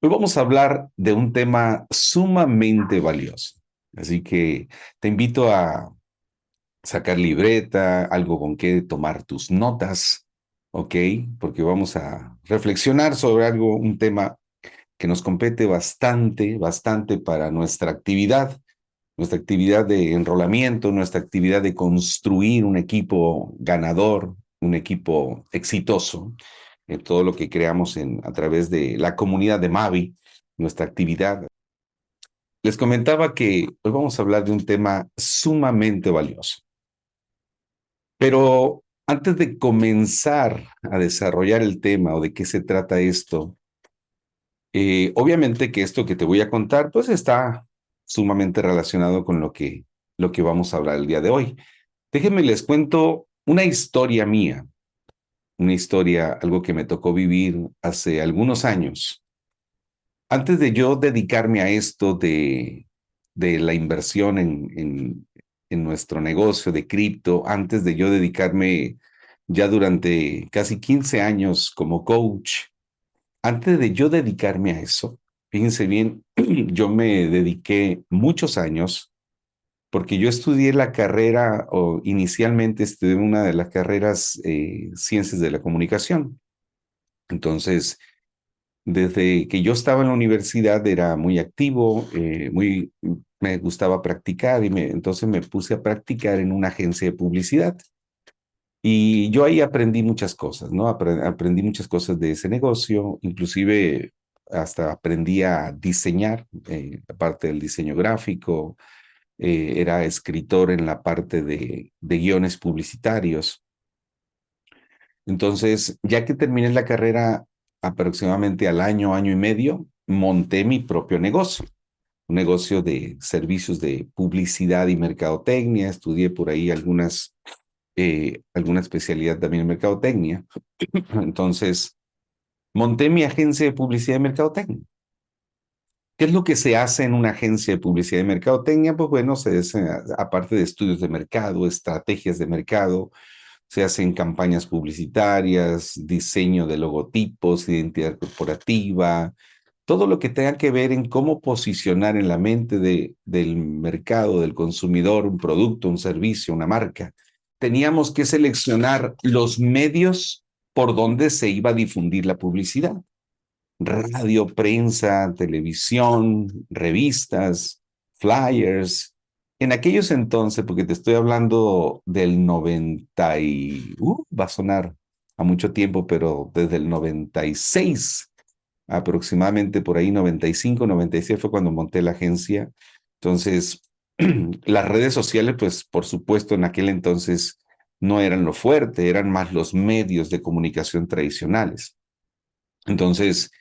Hoy vamos a hablar de un tema sumamente valioso. Así que te invito a sacar libreta, algo con que tomar tus notas, ¿ok? Porque vamos a reflexionar sobre algo, un tema que nos compete bastante, bastante para nuestra actividad de enrolamiento, nuestra actividad de construir un equipo ganador, un equipo exitoso, en todo lo que creamos a través de la comunidad de Mavi, nuestra actividad. Les comentaba que hoy vamos a hablar de un tema sumamente valioso, pero antes de comenzar a desarrollar el tema o de qué se trata esto, obviamente que esto que te voy a contar, pues está sumamente relacionado con lo que vamos a hablar el día de hoy. Déjenme les cuento una historia mía, una historia, algo que me tocó vivir hace algunos años. Antes de yo dedicarme a esto de la inversión en nuestro negocio de cripto, antes de yo dedicarme ya durante casi 15 años como coach, antes de yo dedicarme a eso, fíjense bien, yo me dediqué muchos años porque yo estudié la carrera, o inicialmente estudié una de las carreras, Ciencias de la Comunicación. Entonces, desde que yo estaba en la universidad era muy activo, me gustaba practicar entonces me puse a practicar en una agencia de publicidad. Y yo ahí aprendí muchas cosas, ¿no? Aprendí muchas cosas de ese negocio, inclusive hasta aprendí a diseñar, la parte del diseño gráfico, era escritor en la parte de guiones publicitarios. Entonces, ya que terminé la carrera aproximadamente al año, año y medio, monté mi propio negocio, un negocio de servicios de publicidad y mercadotecnia. Estudié por ahí alguna especialidad también en mercadotecnia. Entonces, monté mi agencia de publicidad y mercadotecnia. ¿Qué es lo que se hace en una agencia de publicidad y mercadotecnia? Pues bueno, se hace, aparte de estudios de mercado, estrategias de mercado, se hacen campañas publicitarias, diseño de logotipos, identidad corporativa, todo lo que tenga que ver en cómo posicionar en la mente del mercado, del consumidor, un producto, un servicio, una marca. Teníamos que seleccionar los medios por donde se iba a difundir la publicidad: radio, prensa, televisión, revistas, flyers. En aquellos entonces, porque te estoy hablando del 90 va a sonar a mucho tiempo, pero desde el 96, aproximadamente por ahí, 95, 96 fue cuando monté la agencia. Entonces, las redes sociales, pues por supuesto, en aquel entonces no eran lo fuerte, eran más los medios de comunicación tradicionales. Entonces,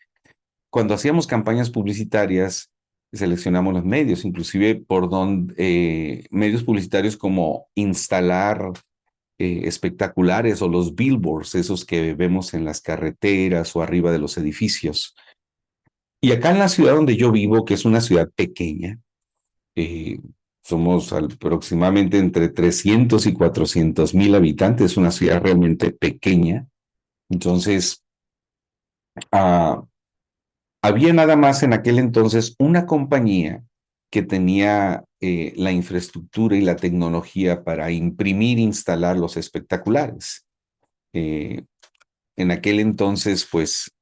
cuando hacíamos campañas publicitarias, seleccionamos los medios, inclusive medios publicitarios como instalar espectaculares o los billboards, esos que vemos en las carreteras o arriba de los edificios. Y acá en la ciudad donde yo vivo, que es una ciudad pequeña, eh, somos aproximadamente entre 300 y 400 mil habitantes, una ciudad realmente pequeña. Entonces, ah, había nada más en aquel entonces una compañía que tenía la infraestructura y la tecnología para imprimir e instalar los espectaculares. Eh, en aquel entonces, pues,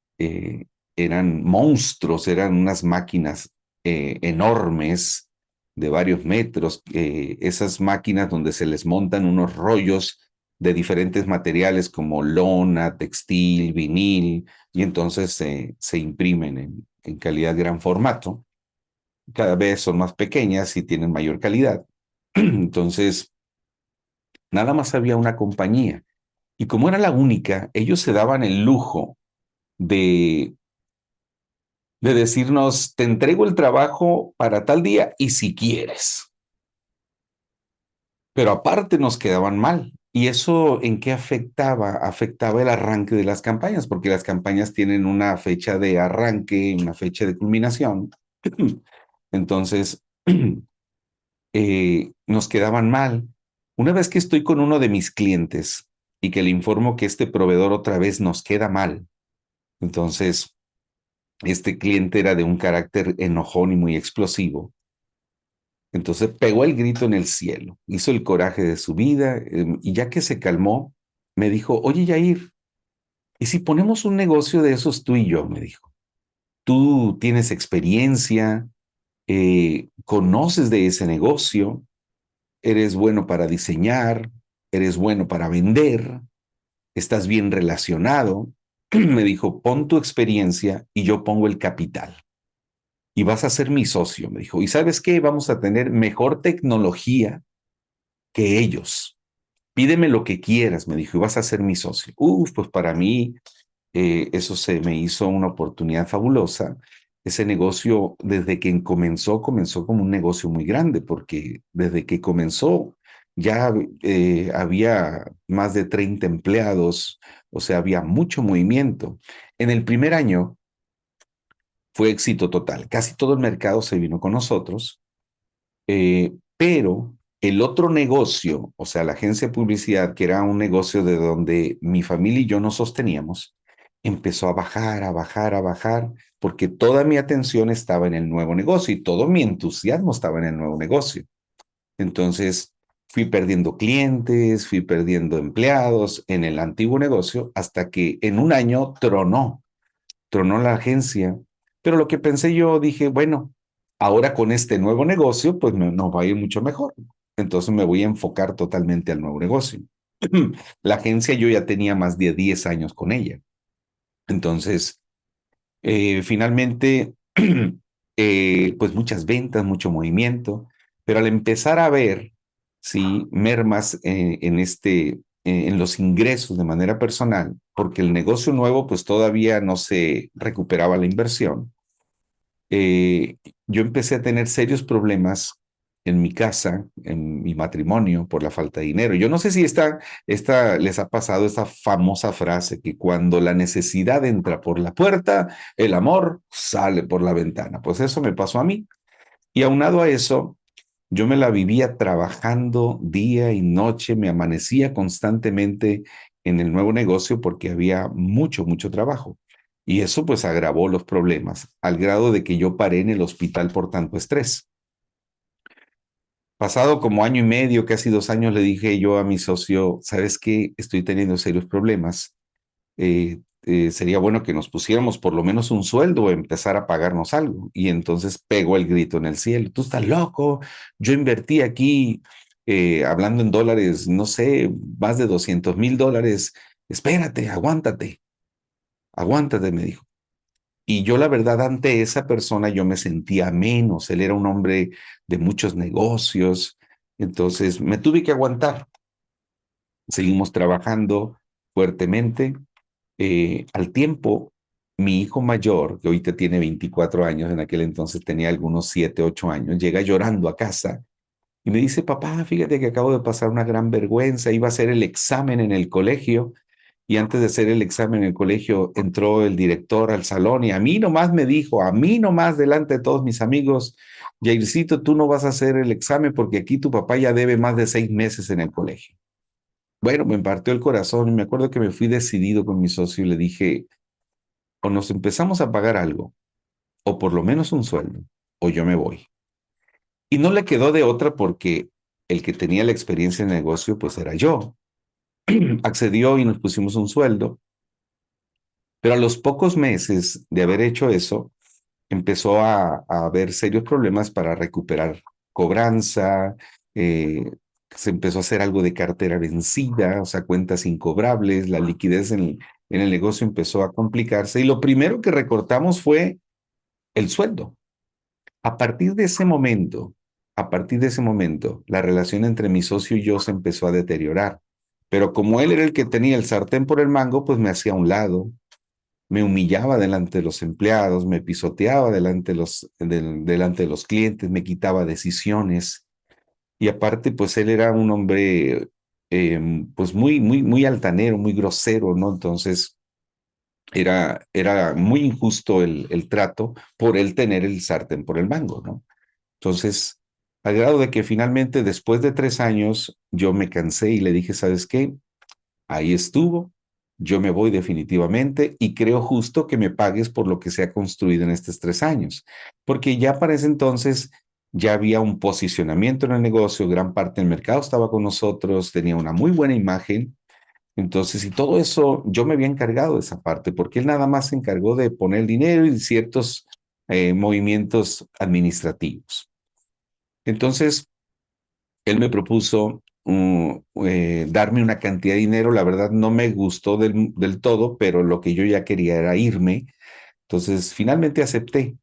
eran monstruos, eran unas máquinas enormes de varios metros, esas máquinas donde se les montan unos rollos de diferentes materiales como lona, textil, vinil, y entonces se imprimen en calidad gran formato. Cada vez son más pequeñas y tienen mayor calidad. Entonces, nada más había una compañía. Y como era la única, ellos se daban el lujo de, de decirnos: te entrego el trabajo para tal día y si quieres. Pero aparte nos quedaban mal. ¿Y eso en qué afectaba? Afectaba el arranque de las campañas, porque las campañas tienen una fecha de arranque, una fecha de culminación. Entonces, nos quedaban mal. Una vez que estoy con uno de mis clientes y que le informo que este proveedor otra vez nos queda mal, entonces Este cliente era de un carácter enojón y muy explosivo. Entonces pegó el grito en el cielo, hizo el coraje de su vida y ya que se calmó, me dijo, oye Yair, ¿y si ponemos un negocio de esos tú y yo? Me dijo, tú tienes experiencia, conoces de ese negocio, eres bueno para diseñar, eres bueno para vender, estás bien relacionado. Me dijo, pon tu experiencia y yo pongo el capital. Y vas a ser mi socio, me dijo. ¿Y sabes qué? Vamos a tener mejor tecnología que ellos. Pídeme lo que quieras, me dijo, y vas a ser mi socio. Uf, pues para mí eso se me hizo una oportunidad fabulosa. Ese negocio, desde que comenzó como un negocio muy grande, porque desde que comenzó ya había más de 30 empleados, o sea, había mucho movimiento. En el primer año fue éxito total. Casi todo el mercado se vino con nosotros, pero el otro negocio, o sea, la agencia de publicidad, que era un negocio de donde mi familia y yo nos sosteníamos, empezó a bajar, a bajar, a bajar, porque toda mi atención estaba en el nuevo negocio y todo mi entusiasmo estaba en el nuevo negocio. Entonces, fui perdiendo clientes, fui perdiendo empleados en el antiguo negocio hasta que en un año tronó la agencia. Pero lo que pensé yo, dije, bueno, ahora con este nuevo negocio, pues nos va a ir mucho mejor. Entonces me voy a enfocar totalmente al nuevo negocio. La agencia yo ya tenía más de 10 años con ella. Entonces, finalmente, pues muchas ventas, mucho movimiento, pero al empezar a ver, sí, mermas en los ingresos de manera personal, porque el negocio nuevo, pues todavía no se recuperaba la inversión, eh, yo empecé a tener serios problemas en mi casa, en mi matrimonio, por la falta de dinero. Yo no sé si esta les ha pasado esta famosa frase que cuando la necesidad entra por la puerta, el amor sale por la ventana. Pues eso me pasó a mí. Y aunado a eso, yo me la vivía trabajando día y noche, me amanecía constantemente en el nuevo negocio porque había mucho, mucho trabajo. Y eso pues agravó los problemas, al grado de que yo paré en el hospital por tanto estrés. Pasado como año y medio, casi 2 años, le dije yo a mi socio, ¿sabes qué? Estoy teniendo serios problemas. Sería bueno que nos pusiéramos por lo menos un sueldo o empezar a pagarnos algo. Y entonces pegó el grito en el cielo. Tú estás loco. Yo invertí aquí, hablando en dólares, no sé, más de $200,000. Espérate, aguántate, aguántate, me dijo. Y yo la verdad ante esa persona yo me sentía menos. Él era un hombre de muchos negocios. Entonces me tuve que aguantar. Seguimos trabajando fuertemente. Al tiempo, mi hijo mayor, que ahorita tiene 24 años, en aquel entonces tenía algunos 7, 8 años, llega llorando a casa y me dice, papá, fíjate que acabo de pasar una gran vergüenza, iba a hacer el examen en el colegio y antes de hacer el examen en el colegio entró el director al salón y a mí nomás me dijo, a mí nomás delante de todos mis amigos, Jaircito, tú no vas a hacer el examen porque aquí tu papá ya debe más de 6 meses en el colegio. Bueno, me partió el corazón y me acuerdo que me fui decidido con mi socio y le dije, o nos empezamos a pagar algo, o por lo menos un sueldo, o yo me voy. Y no le quedó de otra porque el que tenía la experiencia en el negocio, pues era yo. Accedió y nos pusimos un sueldo, pero a los pocos meses de haber hecho eso, empezó a haber serios problemas para recuperar cobranza, se empezó a hacer algo de cartera vencida, o sea, cuentas incobrables, la liquidez en el negocio empezó a complicarse y lo primero que recortamos fue el sueldo. A partir de ese momento, a partir de ese momento, la relación entre mi socio y yo se empezó a deteriorar. Pero como él era el que tenía el sartén por el mango, pues me hacía a un lado, me humillaba delante de los empleados, me pisoteaba delante de los clientes, me quitaba decisiones. Y aparte, pues él era un hombre, pues muy, muy, muy altanero, muy grosero, ¿no? Entonces, era muy injusto el trato por él tener el sartén por el mango, ¿no? Entonces, al grado de que finalmente, después de 3 años, yo me cansé y le dije, ¿sabes qué? Ahí estuvo, yo me voy definitivamente y creo justo que me pagues por lo que se ha construido en estos 3 años. Porque ya para ese entonces ya había un posicionamiento en el negocio, gran parte del mercado estaba con nosotros, tenía una muy buena imagen. Entonces, y todo eso, yo me había encargado de esa parte, porque él nada más se encargó de poner el dinero y ciertos movimientos administrativos. Entonces, él me propuso darme una cantidad de dinero. La verdad no me gustó del todo, pero lo que yo ya quería era irme. Entonces, finalmente acepté.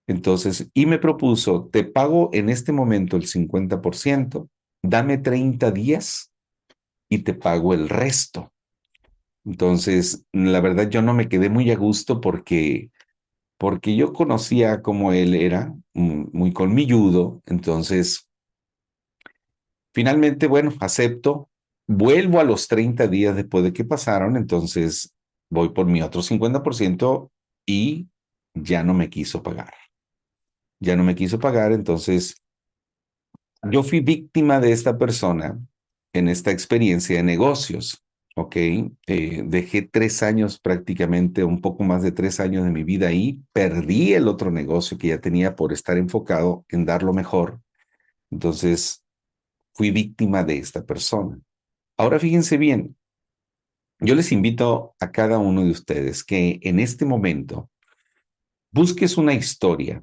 Entonces, y me propuso, te pago en este momento el 50%, dame 30 días y te pago el resto. Entonces, la verdad yo no me quedé muy a gusto porque yo conocía cómo él era, muy colmilludo. Entonces, finalmente, bueno, acepto, vuelvo a los 30 días después de que pasaron, entonces voy por mi otro 50% y ya no me quiso pagar. Ya no me quiso pagar, entonces yo fui víctima de esta persona en esta experiencia de negocios, ¿ok? Dejé 3 años prácticamente, un poco más de 3 años de mi vida ahí, perdí el otro negocio que ya tenía por estar enfocado en dar lo mejor, entonces fui víctima de esta persona. Ahora fíjense bien, yo les invito a cada uno de ustedes que en este momento busques una historia.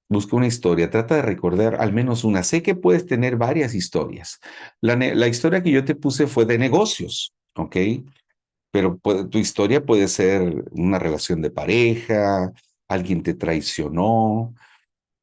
Busca una historia, trata de recordar al menos una. Sé que puedes tener varias historias. La historia que yo te puse fue de negocios, ¿ok? Pero tu historia puede ser una relación de pareja, alguien te traicionó.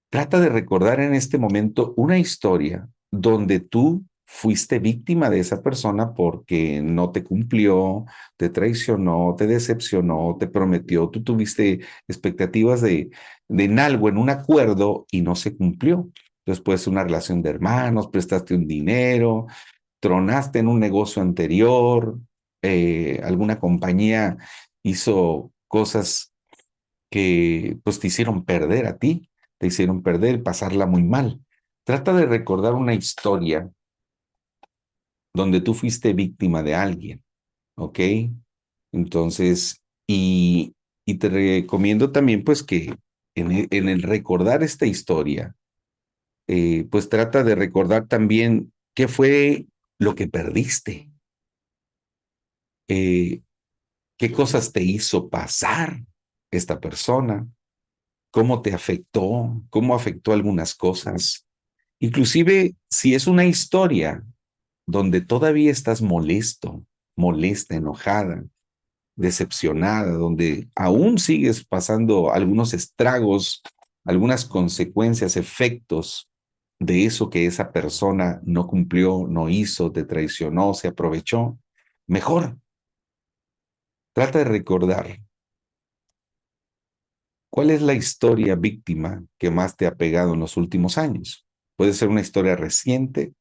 Trata de recordar en este momento una historia donde tú fuiste víctima de esa persona porque no te cumplió, te traicionó, te decepcionó, te prometió, tú tuviste expectativas de en algo, en un acuerdo y no se cumplió. Después una relación de hermanos, prestaste un dinero, tronaste en un negocio anterior, alguna compañía hizo cosas que pues te hicieron perder a ti, te hicieron perder, pasarla muy mal. Trata de recordar una historia donde tú fuiste víctima de alguien, ¿ok? Entonces, y te recomiendo también pues que en el recordar esta historia, pues trata de recordar también qué fue lo que perdiste, eh, qué cosas te hizo pasar esta persona, cómo te afectó, cómo afectó algunas cosas. Inclusive si es una historia donde todavía estás molesto, molesta, enojada, decepcionada, donde aún sigues pasando algunos estragos, algunas consecuencias, efectos de eso que esa persona no cumplió, no hizo, te traicionó, se aprovechó, mejor trata de recordar cuál es la historia víctima que más te ha pegado en los últimos años. Puede ser una historia reciente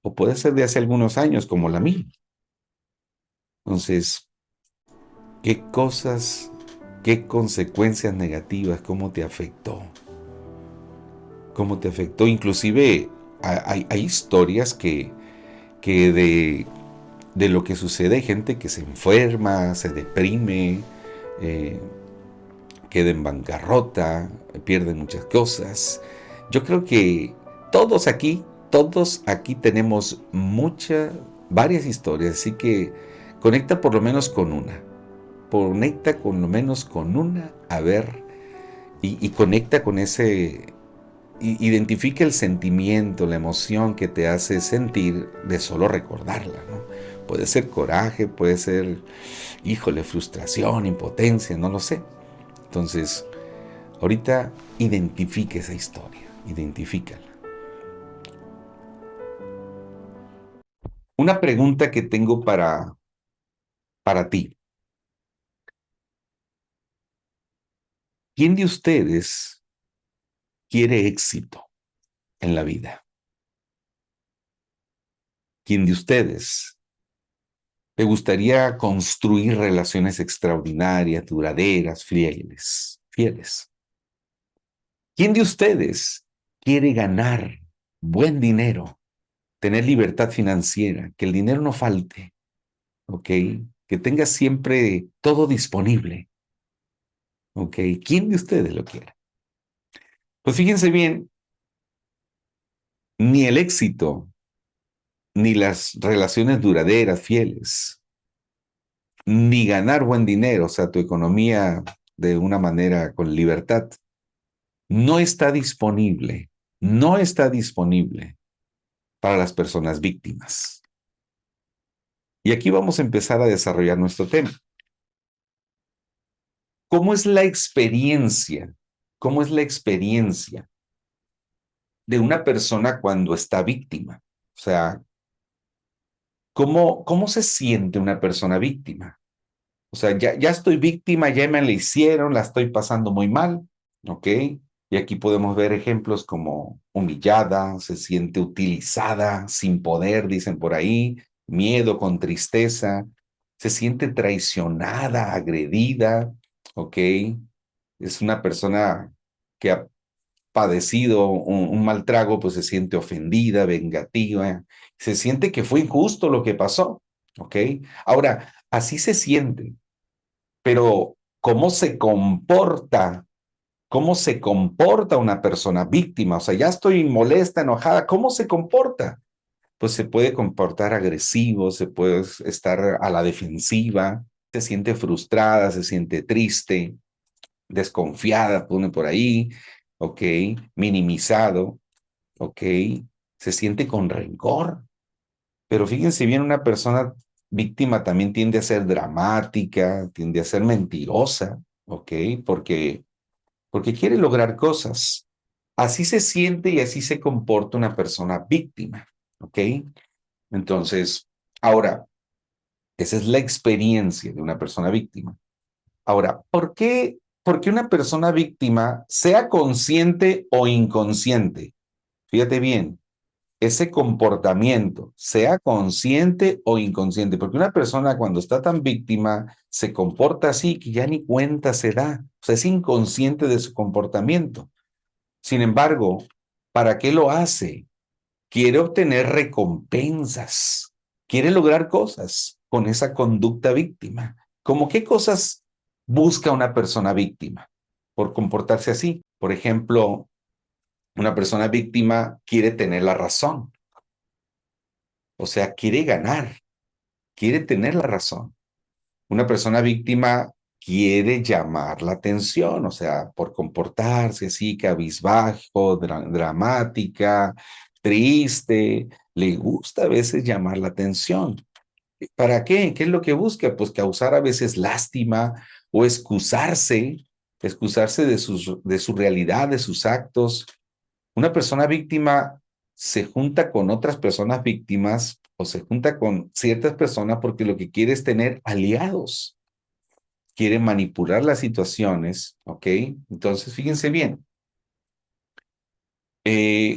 o puede ser de hace algunos años como la mía. Entonces, ¿qué cosas, qué consecuencias negativas, cómo te afectó? ¿Cómo te afectó? Inclusive hay historias que de lo que sucede hay gente que se enferma, se deprime, eh, queda en bancarrota, pierde muchas cosas. Yo creo que todos aquí tenemos varias historias, así que conecta por lo menos con una. Conecta con lo menos con una, a ver, y conecta con identifica el sentimiento, la emoción que te hace sentir de solo recordarla, ¿no? Puede ser coraje, puede ser, híjole, frustración, impotencia, no lo sé. Entonces, ahorita identifica esa historia, identifícala. Una pregunta que tengo para ti. ¿Quién de ustedes quiere éxito en la vida? ¿Quién de ustedes te gustaría construir relaciones extraordinarias, duraderas, fieles? Fieles. ¿Quién de ustedes quiere ganar buen dinero, tener libertad financiera, que el dinero no falte, ¿ok? Que que tenga siempre todo disponible. ¿Ok? ¿Quién de ustedes lo quiere? Pues fíjense bien, ni el éxito, ni las relaciones duraderas, fieles, ni ganar buen dinero, o sea, tu economía de una manera con libertad, no está disponible, no está disponible para las personas víctimas. Y aquí vamos a empezar a desarrollar nuestro tema. ¿Cómo es la experiencia? ¿Cómo es la experiencia de una persona cuando está víctima? O sea, ¿cómo se siente una persona víctima? O sea, ya estoy víctima, ya me la hicieron, la estoy pasando muy mal, ¿ok? Y aquí podemos ver ejemplos como humillada, se siente utilizada, sin poder, dicen por ahí, miedo con tristeza, se siente traicionada, agredida, ¿ok? Es una persona que ha padecido un mal trago, pues se siente ofendida, vengativa, se siente que fue injusto lo que pasó, ¿ok? Ahora, así se siente, pero ¿cómo se comporta? ¿Cómo se comporta una persona víctima? O sea, ya estoy molesta, enojada, ¿cómo se comporta? Pues se puede comportar agresivo, se puede estar a la defensiva, se siente frustrada, se siente triste, desconfiada, pone por ahí, ¿ok? Minimizado, ¿ok? Se siente con rencor. Pero fíjense bien, una persona víctima también tiende a ser dramática, tiende a ser mentirosa, ¿ok? Porque quiere lograr cosas. Así se siente y así se comporta una persona víctima, ¿ok? Entonces, ahora, esa es la experiencia de una persona víctima. Ahora, ¿por qué una persona víctima, sea consciente o inconsciente? Fíjate bien, ese comportamiento, sea consciente o inconsciente, porque una persona cuando está tan víctima se comporta así que ya ni cuenta se da, o sea, es inconsciente de su comportamiento. Sin embargo, ¿para qué lo hace? Quiere obtener recompensas, quiere lograr cosas con esa conducta víctima. ¿Cómo qué cosas busca una persona víctima por comportarse así? Por ejemplo, una persona víctima quiere tener la razón, o sea, quiere ganar, quiere tener la razón. Una persona víctima quiere llamar la atención, o sea, por comportarse así, cabizbajo, dramática, triste, le gusta a veces llamar la atención. ¿Para qué? ¿Qué es lo que busca? Pues causar a veces lástima o excusarse de su realidad, de sus actos. Una persona víctima se junta con otras personas víctimas o se junta con ciertas personas porque lo que quiere es tener aliados, quiere manipular las situaciones, ¿ok? Entonces, fíjense bien,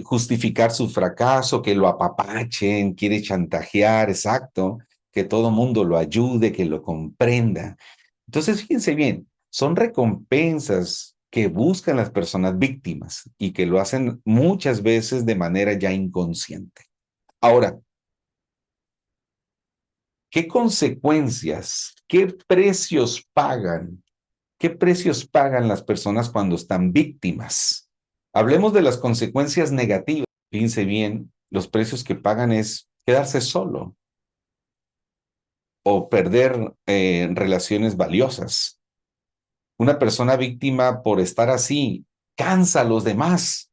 justificar su fracaso, que lo apapachen, quiere chantajear, exacto, que todo mundo lo ayude, que lo comprenda. Entonces, fíjense bien, son recompensas que buscan las personas víctimas y que lo hacen muchas veces de manera ya inconsciente. Ahora, ¿qué consecuencias, qué precios pagan? ¿Qué precios pagan las personas cuando están víctimas? Hablemos de las consecuencias negativas. Fíjense bien, los precios que pagan es quedarse solo o perder relaciones valiosas. Una persona víctima por estar así cansa a los demás,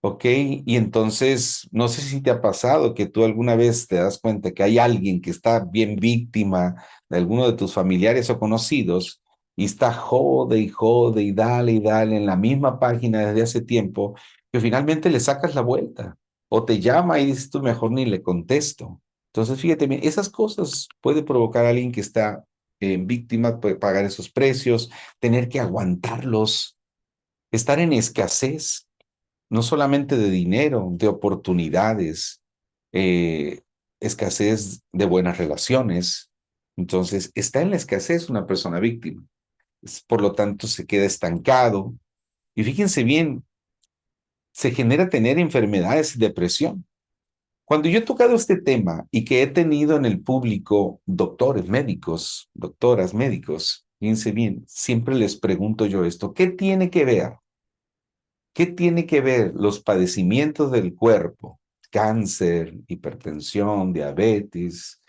¿ok? Y entonces, no sé si te ha pasado que tú alguna vez te das cuenta que hay alguien que está bien víctima de alguno de tus familiares o conocidos y está jode y dale en la misma página desde hace tiempo, que finalmente le sacas la vuelta o te llama y dices tú mejor ni le contesto. Entonces, fíjate bien, esas cosas puede provocar a alguien que está víctima, puede pagar esos precios, tener que aguantarlos, estar en escasez no solamente de dinero, de oportunidades, eh, escasez de buenas relaciones. Entonces, está en la escasez una persona víctima. Por lo tanto, se queda estancado. Y fíjense bien, se genera tener enfermedades y depresión. Cuando yo he tocado este tema y que he tenido en el público doctores, médicos, doctoras, médicos, fíjense bien, siempre les pregunto yo esto, ¿qué tiene que ver? ¿Qué tiene que ver los padecimientos del cuerpo, cáncer, hipertensión, diabetes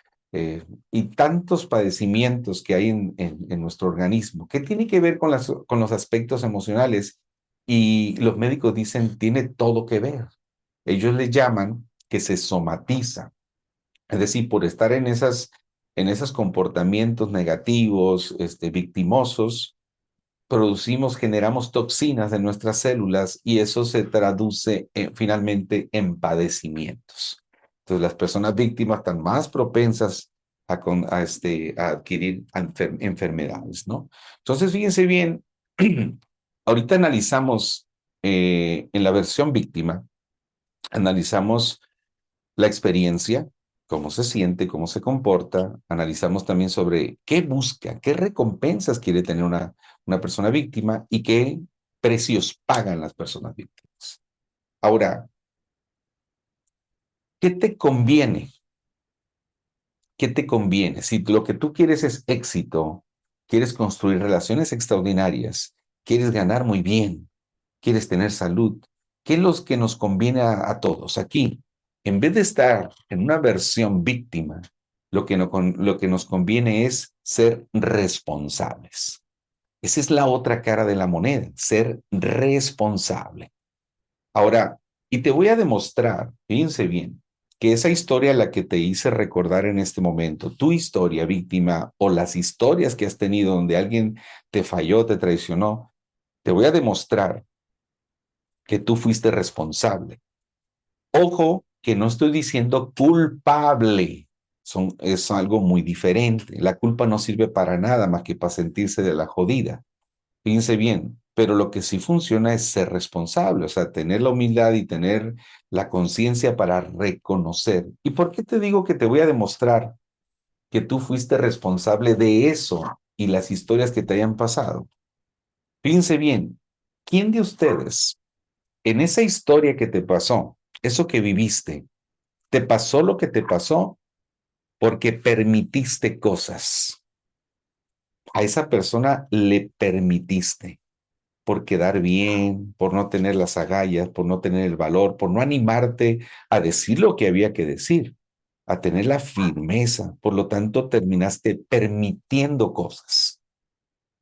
y tantos padecimientos que hay en nuestro organismo? ¿Qué tiene que ver con los aspectos emocionales? Y los médicos dicen, tiene todo que ver. Ellos le llaman que se somatiza. Es decir, por estar en esos comportamientos negativos, victimosos, producimos, generamos toxinas de nuestras células y eso se traduce finalmente en padecimientos. Entonces, las personas víctimas están más propensas a adquirir enfermedades, ¿no? Entonces, fíjense bien, ahorita analizamos en la versión víctima, analizamos la experiencia, cómo se siente, cómo se comporta. Analizamos también sobre qué busca, qué recompensas quiere tener una persona víctima y qué precios pagan las personas víctimas. Ahora, ¿qué te conviene? ¿Qué te conviene? Si lo que tú quieres es éxito, quieres construir relaciones extraordinarias, quieres ganar muy bien, quieres tener salud, ¿qué es lo que nos conviene a todos? Aquí, en vez de estar en una versión víctima, lo que nos conviene es ser responsables. Esa es la otra cara de la moneda, ser responsable. Ahora, y te voy a demostrar, fíjense bien, que esa historia la que te hice recordar en este momento, tu historia víctima o las historias que has tenido donde alguien te falló, te traicionó, te voy a demostrar que tú fuiste responsable. Ojo, que no estoy diciendo culpable. Es algo muy diferente. La culpa no sirve para nada más que para sentirse de la jodida. Fíjense bien, pero lo que sí funciona es ser responsable, o sea, tener la humildad y tener la conciencia para reconocer. ¿Y por qué te digo que te voy a demostrar que tú fuiste responsable de eso y las historias que te hayan pasado? Fíjense bien, ¿quién de ustedes en esa historia que te pasó, eso que viviste, te pasó lo que te pasó porque permitiste cosas? A esa persona le permitiste por quedar bien, por no tener las agallas, por no tener el valor, por no animarte a decir lo que había que decir, a tener la firmeza. Por lo tanto, terminaste permitiendo cosas.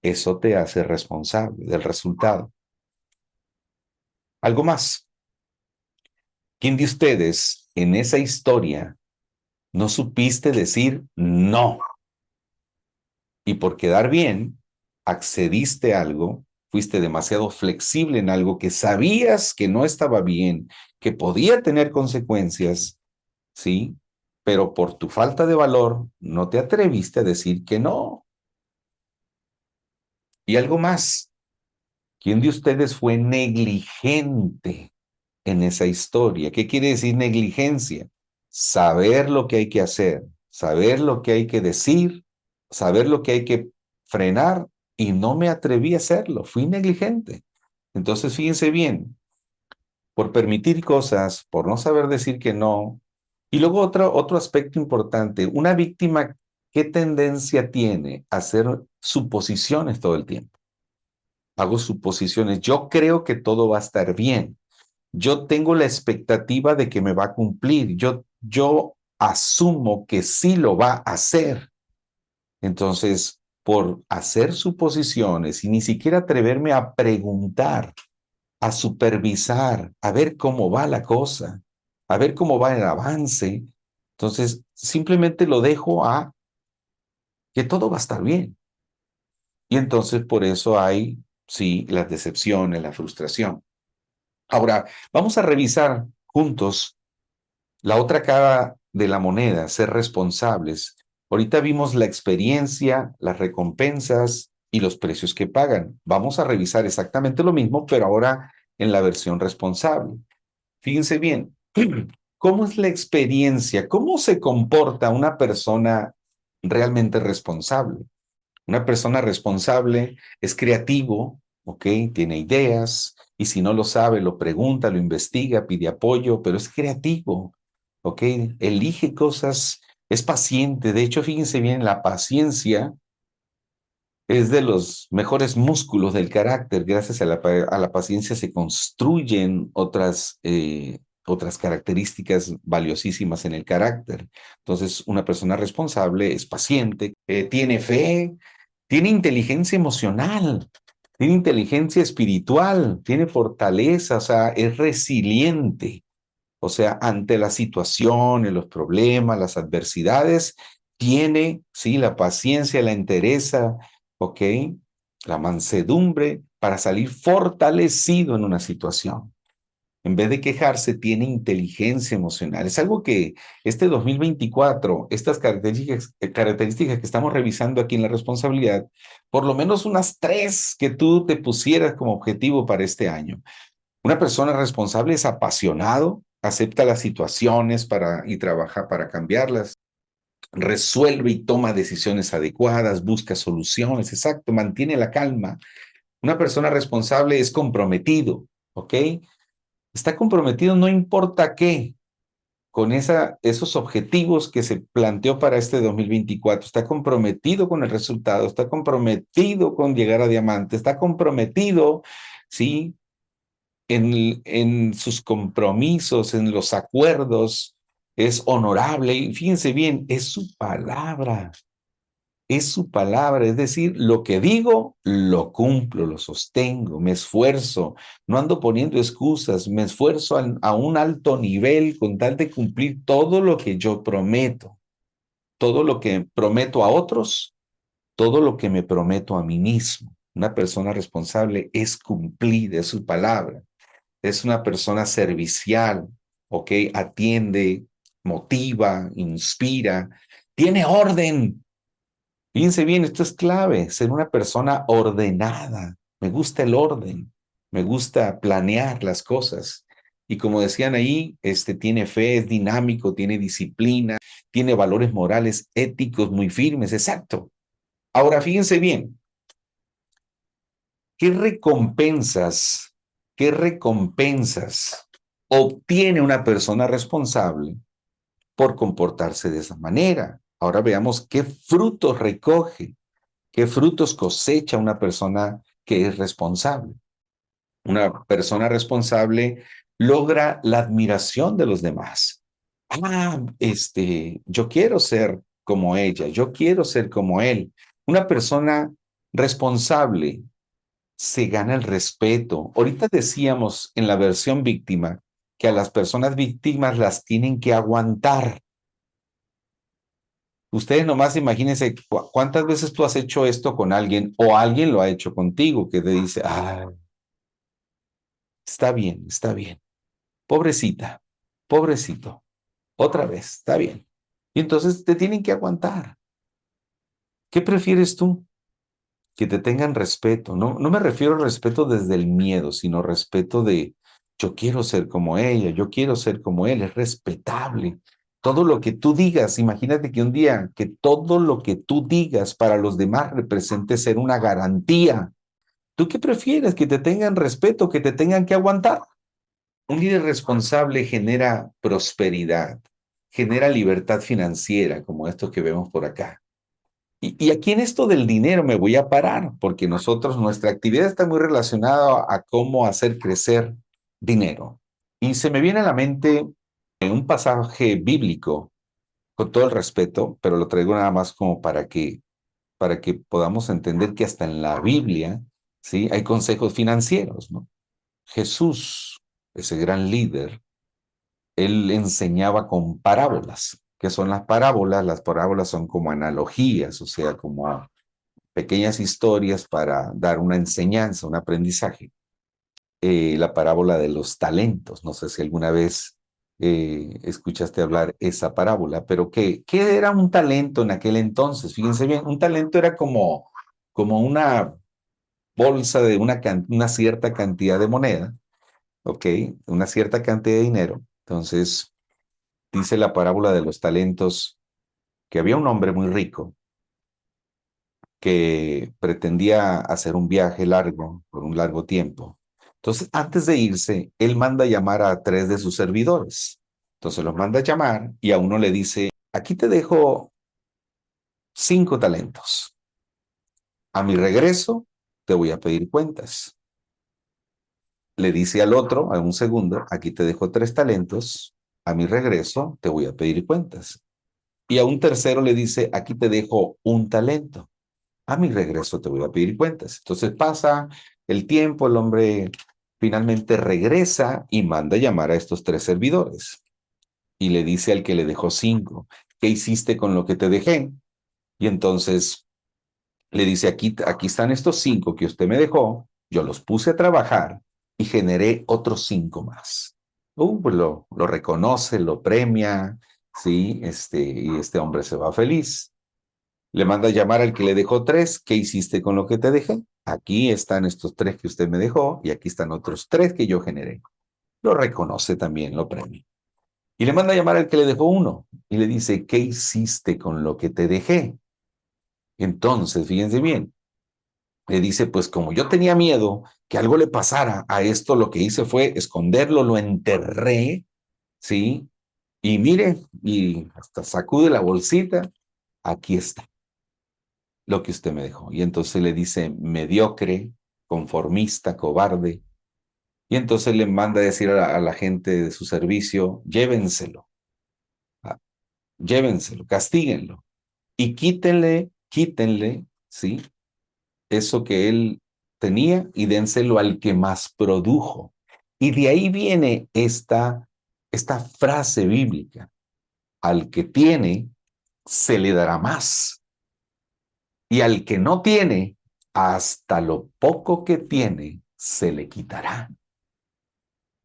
Eso te hace responsable del resultado. Algo más. ¿Quién de ustedes en esa historia no supiste decir no? Y por quedar bien, accediste a algo, fuiste demasiado flexible en algo que sabías que no estaba bien, que podía tener consecuencias, ¿sí? Pero por tu falta de valor no te atreviste a decir que no. Y algo más, ¿quién de ustedes fue negligente en esa historia? ¿Qué quiere decir negligencia? Saber lo que hay que hacer, saber lo que hay que decir, saber lo que hay que frenar y no me atreví a hacerlo, fui negligente. Entonces, fíjense bien, por permitir cosas, por no saber decir que no. Y luego otro aspecto importante, una víctima, ¿qué tendencia tiene a hacer suposiciones todo el tiempo? Hago suposiciones, yo creo que todo va a estar bien. Yo tengo la expectativa de que me va a cumplir. Yo asumo que sí lo va a hacer. Entonces, por hacer suposiciones y ni siquiera atreverme a preguntar, a supervisar, a ver cómo va la cosa, a ver cómo va el avance, entonces simplemente lo dejo a que todo va a estar bien. Y entonces por eso hay, sí, las decepciones, la frustración. Ahora, vamos a revisar juntos la otra cara de la moneda, ser responsables. Ahorita vimos la experiencia, las recompensas y los precios que pagan. Vamos a revisar exactamente lo mismo, pero ahora en la versión responsable. Fíjense bien, ¿cómo es la experiencia? ¿Cómo se comporta una persona realmente responsable? Una persona responsable es creativo, ¿ok? Tiene ideas y si no lo sabe, lo pregunta, lo investiga, pide apoyo, pero es creativo. ¿ok? Elige cosas, es paciente. De hecho, fíjense bien, la paciencia es de los mejores músculos del carácter. Gracias a a la paciencia se construyen otras características valiosísimas en el carácter. Entonces, una persona responsable es paciente, tiene fe, tiene inteligencia emocional, tiene inteligencia espiritual, tiene fortaleza, o sea, es resiliente. O sea, ante las situaciones, los problemas, las adversidades, tiene, sí, la paciencia, la entereza, ¿ok? La mansedumbre para salir fortalecido en una situación. En vez de quejarse, tiene inteligencia emocional. Es algo que este 2024, estas características que estamos revisando aquí en la responsabilidad, por lo menos unas tres que tú te pusieras como objetivo para este año. Una persona responsable es apasionado, acepta las situaciones y trabaja para cambiarlas, resuelve y toma decisiones adecuadas, busca soluciones, exacto, mantiene la calma. Una persona responsable es comprometido, ¿ok? Está comprometido no importa qué, con esos objetivos que se planteó para este 2024. Está comprometido con el resultado, está comprometido con llegar a diamante, está comprometido, ¿sí? En sus compromisos, en los acuerdos, es honorable. Y fíjense bien, es su palabra, es decir, lo que digo, lo cumplo, lo sostengo, me esfuerzo, no ando poniendo excusas, me esfuerzo a un alto nivel con tal de cumplir todo lo que yo prometo, todo lo que prometo a otros, todo lo que me prometo a mí mismo. Una persona responsable es cumplir, es su palabra. Es una persona servicial, ¿ok? Atiende, motiva, inspira, tiene orden. Fíjense bien, esto es clave, ser una persona ordenada. Me gusta el orden, me gusta planear las cosas. Y como decían ahí, tiene fe, es dinámico, tiene disciplina, tiene valores morales, éticos muy firmes, exacto. Ahora, fíjense bien, ¿qué recompensas, qué recompensas obtiene una persona responsable por comportarse de esa manera? Ahora veamos qué frutos recoge, qué frutos cosecha una persona que es responsable. Una persona responsable logra la admiración de los demás. Yo quiero ser como ella, yo quiero ser como él. Una persona responsable se gana el respeto. Ahorita decíamos en la versión víctima que a las personas víctimas las tienen que aguantar. Ustedes nomás imagínense cuántas veces tú has hecho esto con alguien o alguien lo ha hecho contigo que te dice, está bien, pobrecita, pobrecito, otra vez, está bien. Y entonces te tienen que aguantar. ¿Qué prefieres tú? Que te tengan respeto. No, no me refiero a respeto desde el miedo, sino respeto de yo quiero ser como ella, yo quiero ser como él, es respetable. Todo lo que tú digas, imagínate que un día que todo lo que tú digas para los demás represente ser una garantía. ¿Tú qué prefieres? ¿Que te tengan respeto, que te tengan que aguantar? Un líder responsable genera prosperidad, genera libertad financiera, como esto que vemos por acá. Y aquí en esto del dinero me voy a parar, porque nuestra actividad está muy relacionada a cómo hacer crecer dinero. Y se me viene a la mente un pasaje bíblico, con todo el respeto, pero lo traigo nada más como para que podamos entender que hasta en la Biblia, ¿sí? Hay consejos financieros, ¿no? Jesús, ese gran líder, él enseñaba con parábolas. ¿Qué son las parábolas? Las parábolas son como analogías, o sea, como pequeñas historias para dar una enseñanza, un aprendizaje. La parábola de los talentos, no sé si alguna vez escuchaste hablar esa parábola, pero ¿qué era un talento en aquel entonces? Fíjense bien, un talento era como una bolsa de una cierta cantidad de moneda, ¿ok? Una cierta cantidad de dinero. Entonces, dice la parábola de los talentos que había un hombre muy rico que pretendía hacer un viaje largo, por un largo tiempo. Entonces, antes de irse, él manda llamar a tres de sus servidores. Entonces los manda a llamar y a uno le dice, aquí te dejo 5 talentos. A mi regreso te voy a pedir cuentas. Le dice al otro, a un segundo, aquí te dejo 3 talentos. A mi regreso te voy a pedir cuentas. Y a un tercero le dice, aquí te dejo 1 talento. A mi regreso te voy a pedir cuentas. Entonces pasa el tiempo, el hombre finalmente regresa y manda a llamar a estos 3 servidores. Y le dice al que le dejó 5, ¿qué hiciste con lo que te dejé? Y entonces le dice, aquí están estos 5 que usted me dejó, yo los puse a trabajar y generé otros 5 más. Pues lo reconoce, lo premia, ¿sí? Y este hombre se va feliz. Le manda a llamar al que le dejó 3. ¿Qué hiciste con lo que te dejé? Aquí están estos 3 que usted me dejó y aquí están otros 3 que yo generé. Lo reconoce también, lo premia. Y le manda a llamar al que le dejó 1 y le dice, ¿qué hiciste con lo que te dejé? Entonces, fíjense bien, le dice, pues como yo tenía miedo que algo le pasara a esto, lo que hice fue esconderlo, lo enterré, ¿sí? Y mire, y hasta sacude la bolsita, aquí está lo que usted me dejó. Y entonces le dice, mediocre, conformista, cobarde. Y entonces le manda a decir a la gente de su servicio, llévenselo, ah, llévenselo, castíguenlo. Y quítenle, ¿sí? Eso que él tenía y dénselo al que más produjo. Y de ahí viene esta frase bíblica, al que tiene, se le dará más. Y al que no tiene, hasta lo poco que tiene, se le quitará.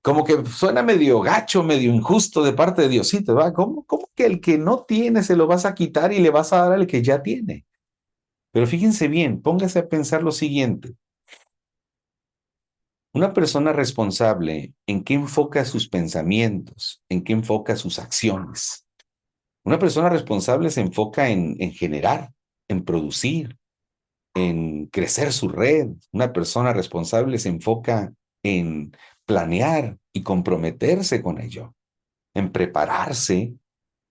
Como que suena medio gacho, medio injusto de parte de Diosito, ¿verdad? ¿Cómo que el que no tiene se lo vas a quitar y le vas a dar al que ya tiene? Pero fíjense bien, póngase a pensar lo siguiente. Una persona responsable, ¿en qué enfoca sus pensamientos? ¿En qué enfoca sus acciones? Una persona responsable se enfoca en generar, en producir, en crecer su red. Una persona responsable se enfoca en planear y comprometerse con ello, en prepararse.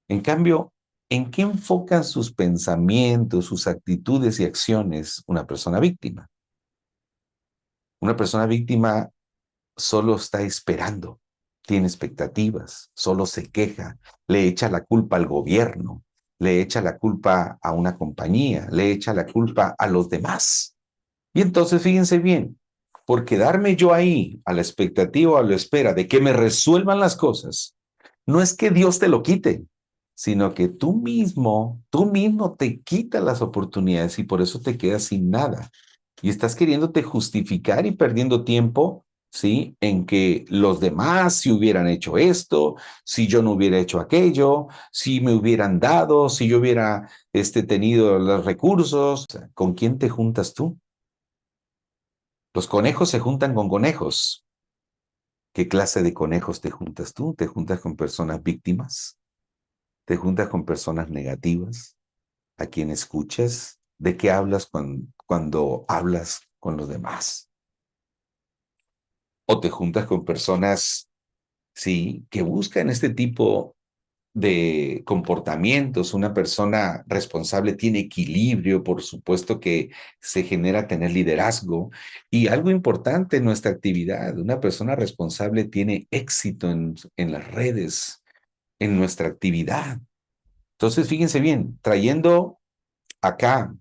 En cambio, ¿en qué enfocan sus pensamientos, sus actitudes y acciones una persona víctima? Una persona víctima solo está esperando, tiene expectativas, solo se queja, le echa la culpa al gobierno, le echa la culpa a una compañía, le echa la culpa a los demás. Y entonces fíjense bien, por quedarme yo ahí a la expectativa o a la espera de que me resuelvan las cosas, no es que Dios te lo quite, sino que tú mismo te quitas las oportunidades y por eso te quedas sin nada. Y estás queriéndote justificar y perdiendo tiempo, ¿sí? En que los demás si hubieran hecho esto, si yo no hubiera hecho aquello, si me hubieran dado, si yo hubiera tenido los recursos. O sea, ¿con quién te juntas tú? Los conejos se juntan con conejos. ¿Qué clase de conejos te juntas tú? ¿Te juntas con personas víctimas? ¿Te juntas con personas negativas? ¿A quién escuchas? ¿De qué hablas cuando hablas con los demás? ¿O te juntas con personas, sí, que buscan este tipo de comportamientos? Una persona responsable tiene equilibrio, por supuesto que se genera tener liderazgo. Y algo importante en nuestra actividad, una persona responsable tiene éxito en las redes, en nuestra actividad. Entonces, fíjense bien, trayendo acá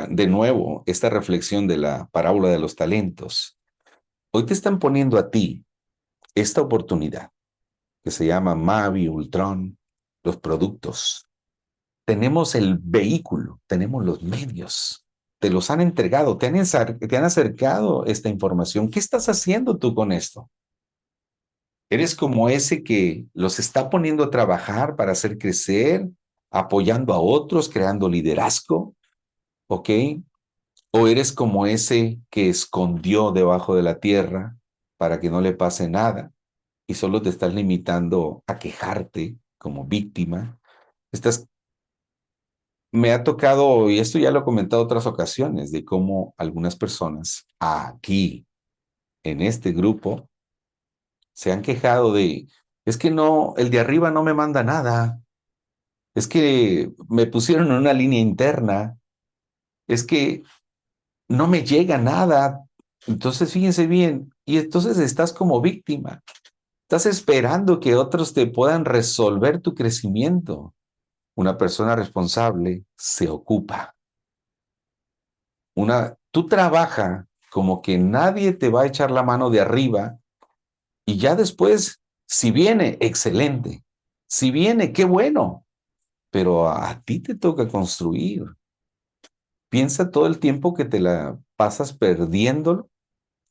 de nuevo esta reflexión de la parábola de los talentos, hoy te están poniendo a ti esta oportunidad que se llama Mavi, Ultron, los productos. Tenemos el vehículo, tenemos los medios, te los han entregado, te han acercado esta información. ¿Qué estás haciendo tú con esto? ¿Eres como ese que los está poniendo a trabajar para hacer crecer, apoyando a otros, creando liderazgo? ¿Ok? ¿O eres como ese que escondió debajo de la tierra para que no le pase nada y solo te estás limitando a quejarte como víctima? Estás Me ha tocado, y esto ya lo he comentado otras ocasiones, de cómo algunas personas aquí, en este grupo, se han quejado de Es que no, el de arriba no me manda nada. Es que me pusieron en una línea interna. Es que no me llega nada. Entonces, fíjense bien, y entonces estás como víctima. Estás esperando que otros te puedan resolver tu crecimiento. Una persona responsable se ocupa. Tú trabaja como que nadie te va a echar la mano de arriba y ya después, si viene, excelente. Si viene, qué bueno. Pero a ti te toca construir. Piensa todo el tiempo que te la pasas perdiéndolo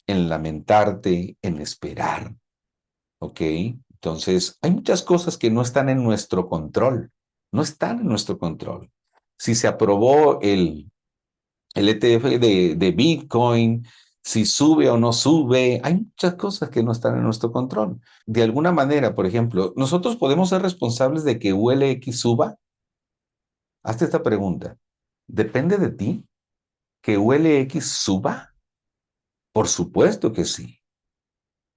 en lamentarte, en esperar, ¿ok? Entonces, hay muchas cosas que no están en nuestro control, no están en nuestro control. Si se aprobó el ETF de Bitcoin, si sube o no sube, hay muchas cosas que no están en nuestro control. De alguna manera, por ejemplo, nosotros podemos ser responsables de que ULX suba. Hazte esta pregunta. ¿Depende de ti que ULX suba? Por supuesto que sí.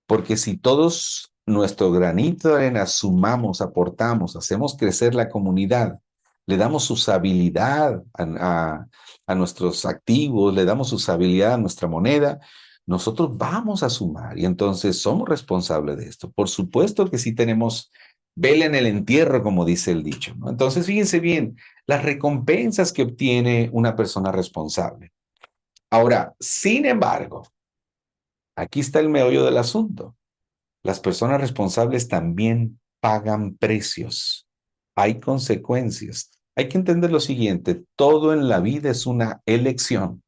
Porque si todos nuestro granito de arena sumamos, aportamos, hacemos crecer la comunidad, le damos usabilidad a nuestros activos, le damos usabilidad a nuestra moneda, nosotros vamos a sumar y entonces somos responsables de esto. Por supuesto que sí tenemos vela en el entierro, como dice el dicho, ¿no? Entonces, fíjense bien, las recompensas que obtiene una persona responsable. Ahora, sin embargo, aquí está el meollo del asunto. Las personas responsables también pagan precios. Hay consecuencias. Hay que entender lo siguiente, todo en la vida es una elección.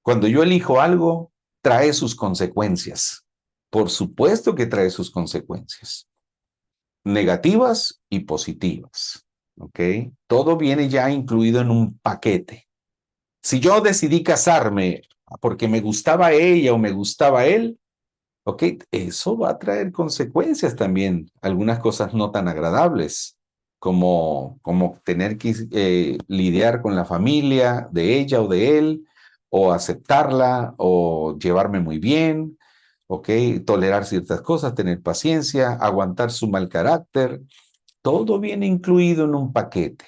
Cuando yo elijo algo, trae sus consecuencias. Por supuesto que trae sus consecuencias, negativas y positivas. ¿Ok? Todo viene ya incluido en un paquete. Si yo decidí casarme porque me gustaba ella o me gustaba él, ok, eso va a traer consecuencias también, algunas cosas no tan agradables, como tener que lidiar con la familia de ella o de él, o aceptarla, o llevarme muy bien, ok, tolerar ciertas cosas, tener paciencia, aguantar su mal carácter, todo viene incluido en un paquete.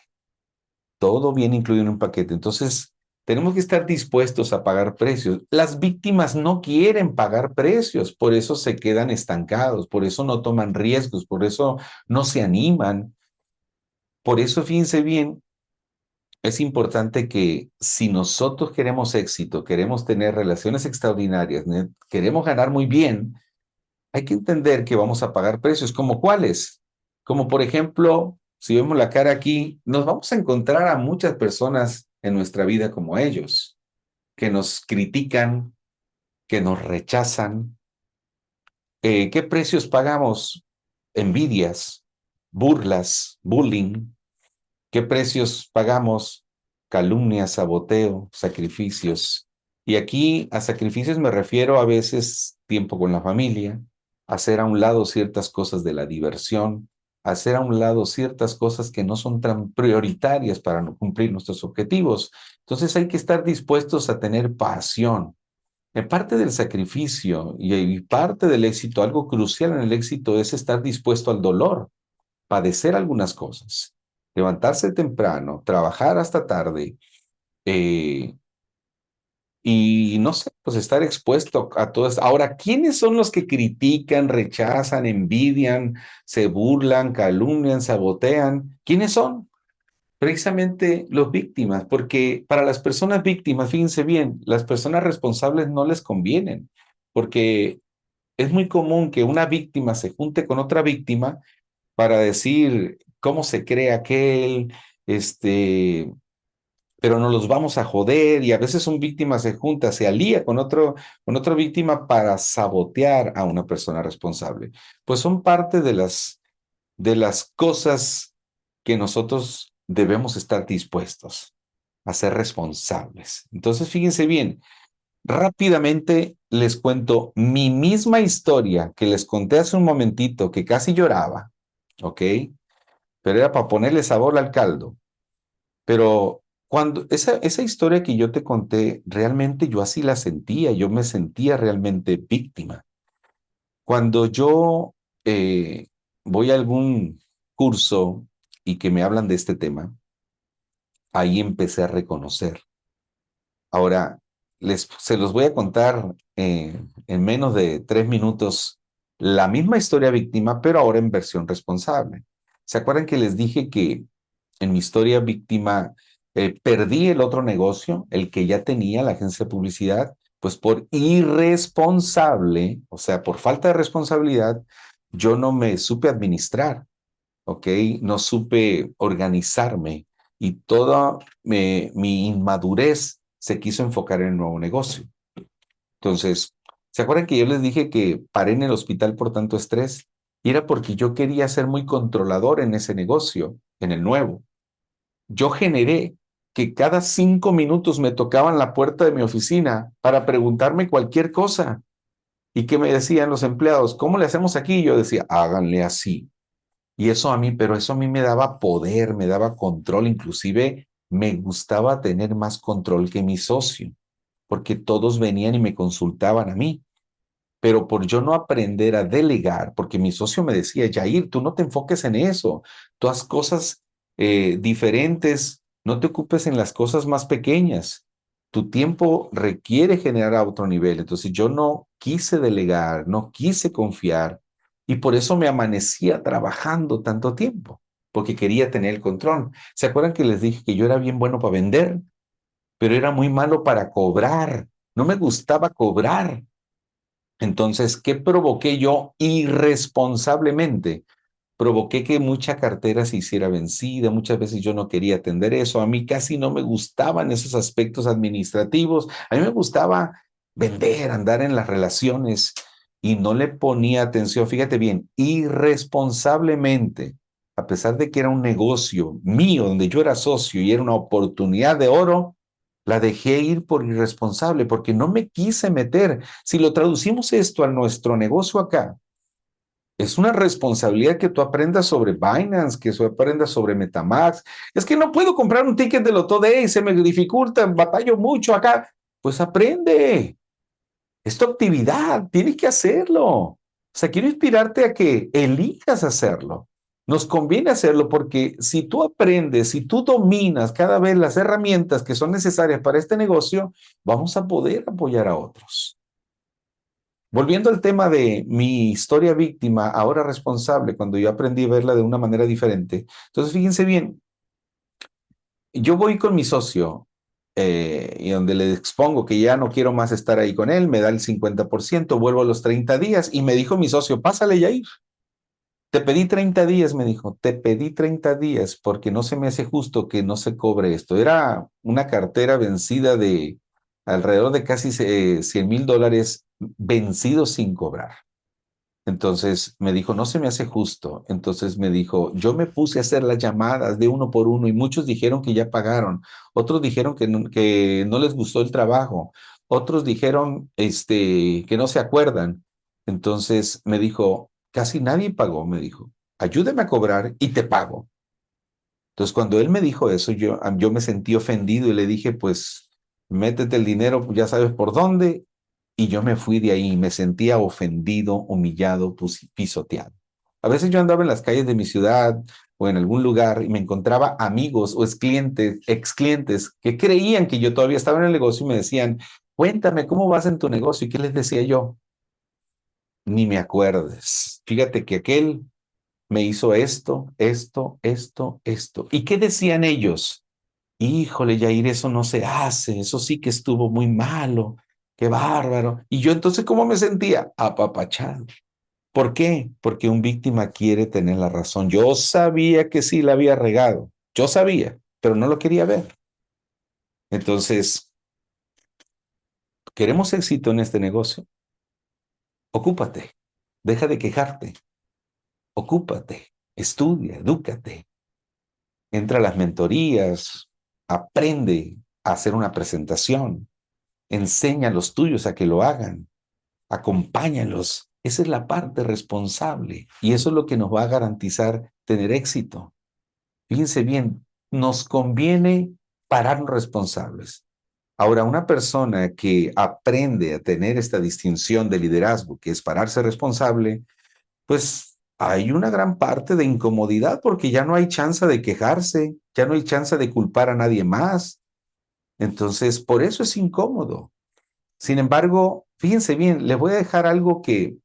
Todo viene incluido en un paquete. Entonces, tenemos que estar dispuestos a pagar precios. Las víctimas no quieren pagar precios, por eso se quedan estancados, por eso no toman riesgos, por eso no se animan. Por eso, fíjense bien, es importante que si nosotros queremos éxito, queremos tener relaciones extraordinarias, queremos ganar muy bien, hay que entender que vamos a pagar precios. ¿Como cuáles? Como por ejemplo, si vemos la cara aquí, nos vamos a encontrar a muchas personas en nuestra vida como ellos, que nos critican, que nos rechazan. ¿Qué precios pagamos? Envidias, burlas, bullying. ¿Qué precios pagamos? Calumnias, saboteo, sacrificios. Y aquí a sacrificios me refiero a veces tiempo con la familia, hacer a un lado ciertas cosas de la diversión, hacer a un lado ciertas cosas que no son tan prioritarias para no cumplir nuestros objetivos. Entonces hay que estar dispuestos a tener pasión. En parte del sacrificio y parte del éxito, algo crucial en el éxito es estar dispuesto al dolor, padecer algunas cosas, levantarse temprano, trabajar hasta tarde eh, y no sé, pues estar expuesto a todo esto. Ahora, ¿quiénes son los que critican, rechazan, envidian, se burlan, calumnian, sabotean? ¿Quiénes son? Precisamente los víctimas, porque para las personas víctimas, fíjense bien, las personas responsables no les convienen, porque es muy común que una víctima se junte con otra víctima para decir cómo se cree aquel, pero no los vamos a joder y a veces un víctima se junta, se alía con otra víctima para sabotear a una persona responsable. Pues son parte de las cosas que nosotros debemos estar dispuestos a ser responsables. Entonces, fíjense bien, rápidamente les cuento mi misma historia que les conté hace un momentito, que casi lloraba, ¿ok? Pero era para ponerle sabor al caldo. Pero cuando esa historia que yo te conté, realmente yo así la sentía, yo me sentía realmente víctima. Cuando yo eh, voy a algún curso y que me hablan de este tema, ahí empecé a reconocer. Ahora, se los voy a contar en menos de 3 minutos la misma historia víctima, pero ahora en versión responsable. ¿Se acuerdan que les dije que en mi historia víctima perdí el otro negocio, el que ya tenía la agencia de publicidad? Pues por irresponsable, o sea, por falta de responsabilidad, yo no me supe administrar. ¿Ok? No supe organizarme y toda mi inmadurez se quiso enfocar en el nuevo negocio. Entonces, ¿se acuerdan que yo les dije que paré en el hospital por tanto estrés? Y era porque yo quería ser muy controlador en ese negocio, en el nuevo. Yo generé que cada 5 minutos me tocaban la puerta de mi oficina para preguntarme cualquier cosa. ¿Y qué me decían los empleados? ¿Cómo le hacemos aquí? Yo decía, háganle así. Y eso a mí, pero eso a mí me daba poder, me daba control, inclusive me gustaba tener más control que mi socio, porque todos venían y me consultaban a mí. Pero por yo no aprender a delegar, porque mi socio me decía, Jair, tú no te enfoques en eso, tú haz cosas diferentes, no te ocupes en las cosas más pequeñas. Tu tiempo requiere generar a otro nivel. Entonces yo no quise delegar, no quise confiar y por eso me amanecía trabajando tanto tiempo, porque quería tener el control. ¿Se acuerdan que les dije que yo era bien bueno para vender, pero era muy malo para cobrar? No me gustaba cobrar. Entonces, ¿qué provoqué yo irresponsablemente? Provoqué que mucha cartera se hiciera vencida, muchas veces yo no quería atender eso, a mí casi no me gustaban esos aspectos administrativos, a mí me gustaba vender, andar en las relaciones y no le ponía atención, fíjate bien, irresponsablemente, a pesar de que era un negocio mío donde yo era socio y era una oportunidad de oro, la dejé ir por irresponsable porque no me quise meter. Si lo traducimos esto a nuestro negocio acá, es una responsabilidad que tú aprendas sobre Binance, que tú aprendas sobre MetaMask. Es que no puedo comprar un ticket de Loto Day, se me dificulta, batallo mucho acá. Pues aprende. Es tu actividad, tienes que hacerlo. O sea, quiero inspirarte a que elijas hacerlo. Nos conviene hacerlo porque si tú aprendes, si tú dominas cada vez las herramientas que son necesarias para este negocio, vamos a poder apoyar a otros. Volviendo al tema de mi historia víctima, ahora responsable, cuando yo aprendí a verla de una manera diferente. Entonces, fíjense bien, yo voy con mi socio y donde le expongo que ya no quiero más estar ahí con él, me da el 50%, vuelvo a los 30 días y me dijo mi socio, pásale, Yair. Te pedí 30 días, me dijo, te pedí 30 días porque no se me hace justo que no se cobre esto. Era una cartera vencida de alrededor de casi $100,000 vencidos sin cobrar. Entonces me dijo, no se me hace justo. Entonces me dijo, yo me puse a hacer las llamadas de uno por uno y muchos dijeron que ya pagaron, otros dijeron que no les gustó el trabajo, otros dijeron que no se acuerdan. Entonces me dijo, casi nadie pagó, me dijo, ayúdame a cobrar y te pago. Entonces cuando él me dijo eso, yo me sentí ofendido y le dije, pues métete el dinero, ya sabes por dónde, y yo me fui de ahí, me sentía ofendido, humillado, pisoteado. A veces yo andaba en las calles de mi ciudad o en algún lugar y me encontraba amigos o ex clientes que creían que yo todavía estaba en el negocio y me decían, cuéntame, ¿cómo vas en tu negocio? ¿Y qué les decía yo? Ni me acuerdes. Fíjate que aquel me hizo esto, esto, esto, esto. ¿Y qué decían ellos? Híjole, Yair, eso no se hace, eso sí que estuvo muy malo, qué bárbaro. Y yo entonces, ¿cómo me sentía? Apapachado. ¿Por qué? Porque un víctima quiere tener la razón. Yo sabía que sí la había regado, yo sabía, pero no lo quería ver. Entonces, ¿queremos éxito en este negocio? Ocúpate, deja de quejarte, ocúpate, estudia, edúcate, entra a las mentorías, aprende a hacer una presentación, enseña a los tuyos a que lo hagan, acompáñalos. Esa es la parte responsable y eso es lo que nos va a garantizar tener éxito. Fíjense bien, nos conviene pararnos responsables. Ahora, una persona que aprende a tener esta distinción de liderazgo, que es pararse responsable, pues hay una gran parte de incomodidad porque ya no hay chance de quejarse, ya no hay chance de culpar a nadie más. Entonces, por eso es incómodo. Sin embargo, fíjense bien, les voy a dejar algo que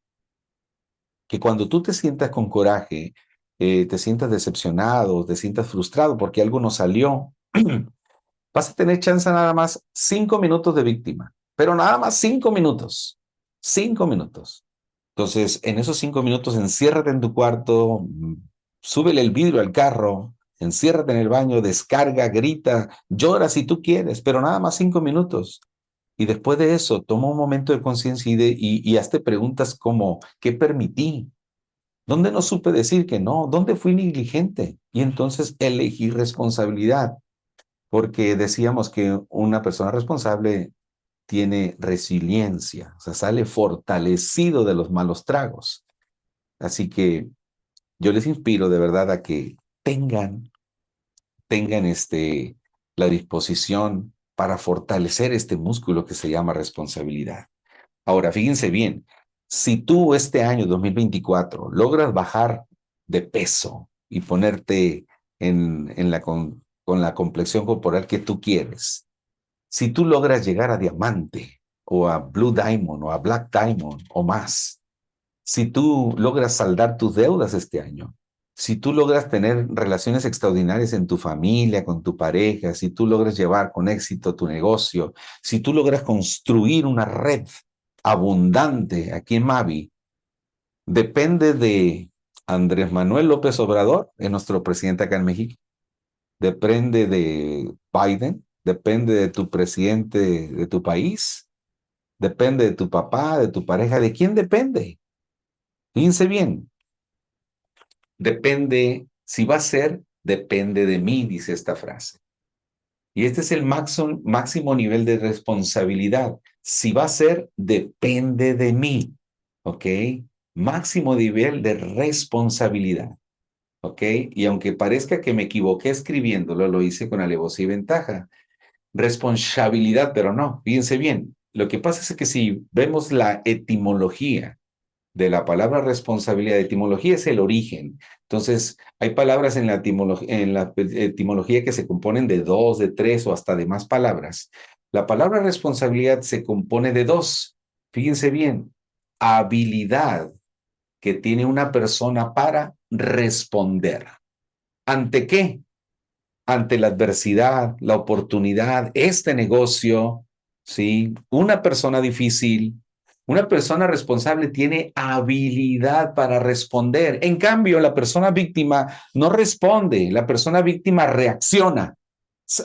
cuando tú te sientas con coraje, te sientas decepcionado, te sientas frustrado porque algo no salió, vas a tener chance nada más 5 minutos de víctima, pero nada más 5 minutos. 5 minutos. Entonces, en esos 5 minutos, enciérrate en tu cuarto, súbele el vidrio al carro, enciérrate en el baño, descarga, grita, llora si tú quieres, pero nada más 5 minutos. Y después de eso, toma un momento de conciencia y hazte preguntas como, ¿qué permití? ¿Dónde no supe decir que no? ¿Dónde fui negligente? Y entonces elegí responsabilidad, porque decíamos que una persona responsable tiene resiliencia, o sea, sale fortalecido de los malos tragos. Así que yo les inspiro de verdad a que tengan, tengan la disposición para fortalecer este músculo que se llama responsabilidad. Ahora, fíjense bien, si tú este año 2024 logras bajar de peso y ponerte con la complexión corporal que tú quieres, si tú logras llegar a diamante o a Blue Diamond o a Black Diamond o más, si tú logras saldar tus deudas este año, si tú logras tener relaciones extraordinarias en tu familia, con tu pareja, si tú logras llevar con éxito tu negocio, si tú logras construir una red abundante aquí en Mavi, depende de Andrés Manuel López Obrador, es nuestro presidente acá en México, depende de Biden, depende de tu presidente de tu país, depende de tu papá, de tu pareja, ¿de quién depende? Fíjense bien, depende, si va a ser, depende de mí, dice esta frase. Y este es el máximo nivel de responsabilidad. Si va a ser, depende de mí, ¿ok? Máximo nivel de responsabilidad, ¿ok? Y aunque parezca que me equivoqué escribiéndolo, lo hice con alevosía y ventaja. Responsabilidad, pero no, fíjense bien. Lo que pasa es que si vemos la etimología de la palabra responsabilidad, etimología es el origen. Entonces, hay palabras en la etimología que se componen de dos, de tres o hasta de más palabras. La palabra responsabilidad se compone de dos. Fíjense bien, habilidad que tiene una persona para responder. ¿Ante qué? Ante la adversidad, la oportunidad, este negocio, ¿sí? Una persona difícil, una persona responsable tiene habilidad para responder. En cambio, la persona víctima no responde, la persona víctima reacciona,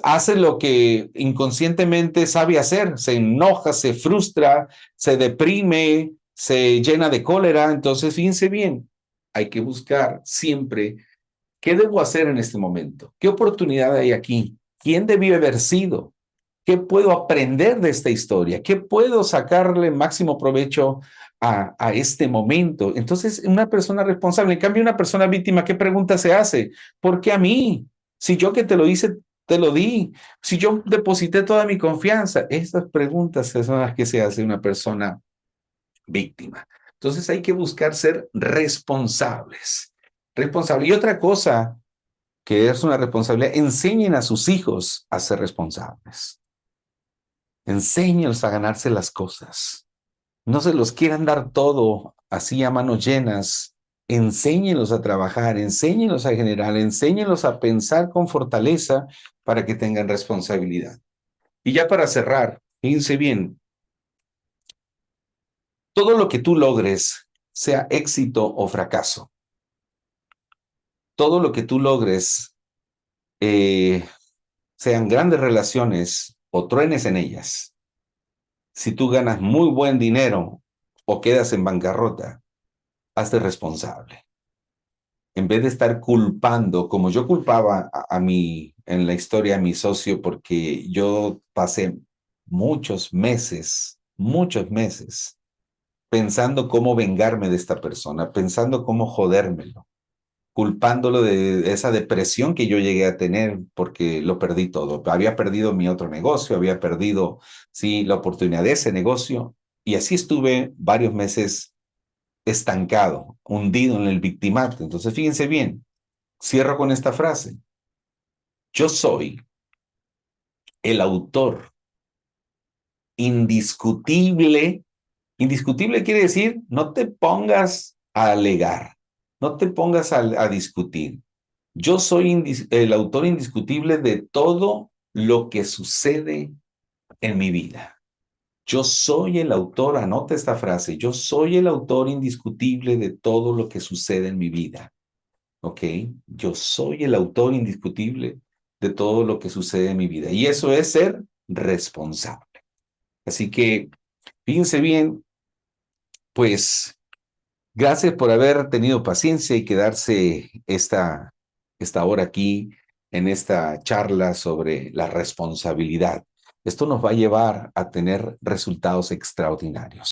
hace lo que inconscientemente sabe hacer, se enoja, se frustra, se deprime, se llena de cólera. Entonces, fíjense bien, hay que buscar siempre. ¿Qué debo hacer en este momento? ¿Qué oportunidad hay aquí? ¿Quién debió haber sido? ¿Qué puedo aprender de esta historia? ¿Qué puedo sacarle máximo provecho a este momento? Entonces, una persona responsable, en cambio, una persona víctima, ¿qué pregunta se hace? ¿Por qué a mí? Si yo que te lo hice, te lo di. Si yo deposité toda mi confianza. Estas preguntas son las que se hace una persona víctima. Entonces, hay que buscar ser responsables. Responsable. Y otra cosa que es una responsabilidad, enseñen a sus hijos a ser responsables. Enséñenlos a ganarse las cosas. No se los quieran dar todo así a manos llenas. Enséñenlos a trabajar, enséñenlos a generar, enséñenlos a pensar con fortaleza para que tengan responsabilidad. Y ya para cerrar, fíjense bien, todo lo que tú logres, sea éxito o fracaso, todo lo que tú logres, sean grandes relaciones o truenes en ellas, si tú ganas muy buen dinero o quedas en bancarrota, hazte responsable. En vez de estar culpando, como yo culpaba en la historia a mi socio, porque yo pasé muchos meses, pensando cómo vengarme de esta persona, pensando cómo jodérmelo, culpándolo de esa depresión que yo llegué a tener porque lo perdí todo. Había perdido mi otro negocio, había perdido, sí, la oportunidad de ese negocio, y así estuve varios meses estancado, hundido en el victimato. Entonces, fíjense bien, cierro con esta frase. Yo soy el autor indiscutible. Indiscutible quiere decir, no te pongas a alegar, no te pongas a discutir. Yo soy el autor indiscutible de todo lo que sucede en mi vida. Yo soy el autor, anota esta frase, yo soy el autor indiscutible de todo lo que sucede en mi vida. ¿Ok? Yo soy el autor indiscutible de todo lo que sucede en mi vida. Y eso es ser responsable. Así que, fíjense bien, pues, gracias por haber tenido paciencia y quedarse esta hora aquí en esta charla sobre la responsabilidad. Esto nos va a llevar a tener resultados extraordinarios.